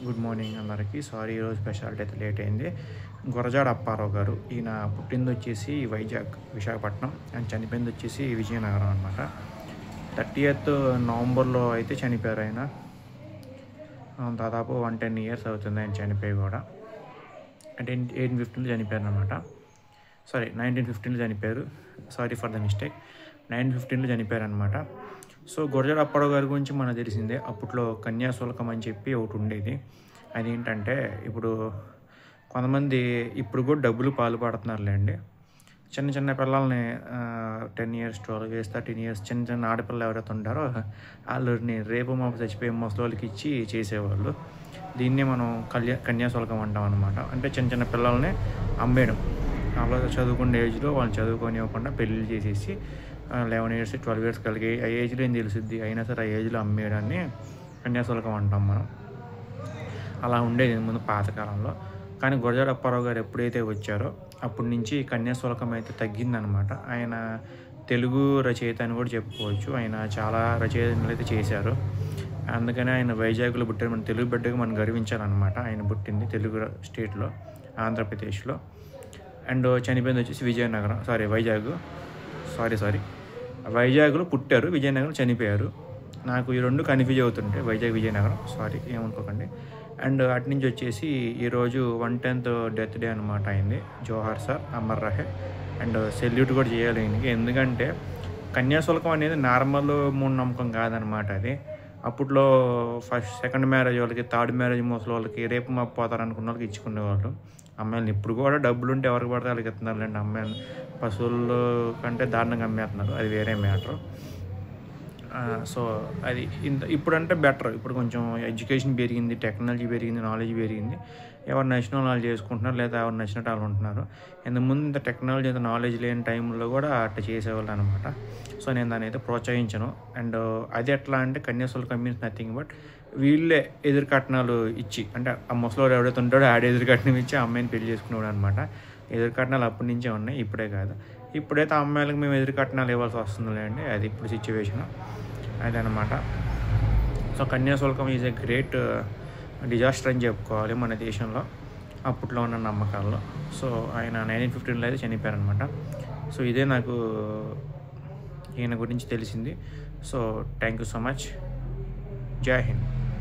Good morning అందరికీ. Sorry ఈరోజు speciality అయితే లేట్ అయింది. గురజాడ అప్పారావు గారు, ఈయన పుట్టింది వచ్చేసి వైజాగ్ విశాఖపట్నం అండ్ చనిపోయింది వచ్చేసి విజయనగరం అనమాట. 30th నవంబర్లో అయితే చనిపోయారు ఆయన. దాదాపు 110 years అవుతుంది ఆయన చనిపోయి కూడా. అంటే 1815లో చనిపోయారు అనమాట. 1915లో చనిపోయారు. Sorry for the mistake. 1915లో చనిపోయారు అనమాట. సో గురజాడ అప్పారావు గారి గురించి మనకు తెలిసిందే. అప్పట్లో కన్యాశుల్కం అని చెప్పి ఒకటి ఉండేది. అదేంటంటే ఇప్పుడు కొంతమంది ఇప్పుడు కూడా డబ్బులు పాల్పడుతున్నారులేండి. చిన్న చిన్న పిల్లల్ని 10 years 12 years 13 years చిన్న చిన్న ఆడపిల్లలు ఎవరైతే ఉంటారో వాళ్ళని రేపు మాపు చచ్చిపోయే ముసలోళ్ళకి ఇచ్చి చేసేవాళ్ళు. దీన్నే మనం కన్యాశుల్కం అంటాం అనమాట. అంటే చిన్న చిన్న పిల్లల్ని అమ్మేయడం. వాళ్ళు చదువుకునే ఏజ్లో వాళ్ళు చదువుకోనివ్వకుండా పెళ్ళిళ్ళు చేసేసి 11 years 12 years కలిగి ఆ ఏజ్లో ఏం తెలుస్తుంది, అయినా సరే ఆ ఏజ్లో అమ్మేయడాన్ని కన్యాశుల్కం అంటాం మనం. అలా ఉండేది ముందు పాతకాలంలో. కానీ గురజాడ అప్పారావు గారు ఎప్పుడైతే వచ్చారో అప్పటి నుంచి కన్యాశుల్కం అయితే తగ్గిందనమాట. ఆయన తెలుగు రచయిత అని కూడా చెప్పుకోవచ్చు. ఆయన చాలా రచయితలు అయితే చేశారు. అందుకని ఆయన వైజాగ్లో పుట్టారు. మన తెలుగు బిడ్డగా మనం గర్వించాలన్నమాట. ఆయన పుట్టింది తెలుగు స్టేట్లో, ఆంధ్రప్రదేశ్లో. అండ్ చనిపోయింది వచ్చేసి వైజాగ్లో పుట్టారు, విజయనగరం చనిపోయారు. నాకు ఈ రెండు కన్ఫ్యూజ్ అవుతుంటాయి, వైజాగ్ విజయనగరం. ఏమనుకోకండి. అండ్ అటు నుంచి వచ్చేసి ఈరోజు 110th డెత్ డే అనమాట అయింది. జోహార్ సార్, అమర్ రహే. అండ్ సెల్యూట్ కూడా చేయాలి ఆయనకి. ఎందుకంటే కన్యాశుల్కం అనేది నార్మల్ మూఢనమ్మకం కాదనమాట. అది అప్పట్లో సెకండ్ మ్యారేజ్ వాళ్ళకి, థర్డ్ మ్యారేజ్ ముసలి వాళ్ళకి, రేపు మా పోతారు అనుకున్న వాళ్ళకి ఇచ్చుకునేవాళ్ళు అమ్మాయిని. ఇప్పుడు కూడా డబ్బులు ఉంటే ఎవరికి పడితే వాళ్ళకి ఇస్తున్నారులేండి అమ్మాయిని. పశువులు కంటే దారుణంగా అమ్మేస్తున్నారు, అది వేరే మ్యాటర్. సో అది ఇప్పుడంటే బెటర్. ఇప్పుడు కొంచెం ఎడ్యుకేషన్ పెరిగింది, టెక్నాలజీ పెరిగింది, నాలెడ్జ్ పెరిగింది. ఎవరు నచ్చిన వాళ్ళు చేసుకుంటున్నారు, లేదా ఎవరు నచ్చినట్టు వాళ్ళు ఉంటున్నారు. ఇంతకుముందు ఇంత టెక్నాలజీ, ఇంత నాలెడ్జ్ లేని టైంలో కూడా అట్లా చేసేవాళ్ళు అనమాట. సో నేను దాన్ని అయితే ప్రోత్సహించను. అండ్ అది ఎట్లా అంటే కన్యాశుల్కం మీన్స్ నథింగ్ బట్ వీళ్ళే ఎదురు కట్నాలు ఇచ్చి, అంటే ఆ ముసలోడు ఎవరైతే ఉంటాడో ఆడ ఎదురు కట్నం ఇచ్చి ఆ అమ్మాయిని పెళ్లి చేసుకునేవాడు అనమాట. ఎదురు కట్నాలు అప్పటి నుంచే ఉన్నాయి, ఇప్పుడే కాదు. ఇప్పుడైతే ఆ అమ్మాయిలకు మేము ఎదురు కట్నాలు ఇవ్వాల్సి వస్తుందిలేండి. అది ఇప్పుడు సిచ్యువేషన్ అదనమాట. So Kanyasulkam is a great disaster అని చెప్పుకోవాలి మన దేశంలో అప్పట్లో ఉన్న నమ్మకాల్లో. సో ఆయన 1915లో అయితే చనిపోయారనమాట. సో ఇదే నాకు ఈయన గురించి తెలిసింది. So thank you so much. జై హింద్.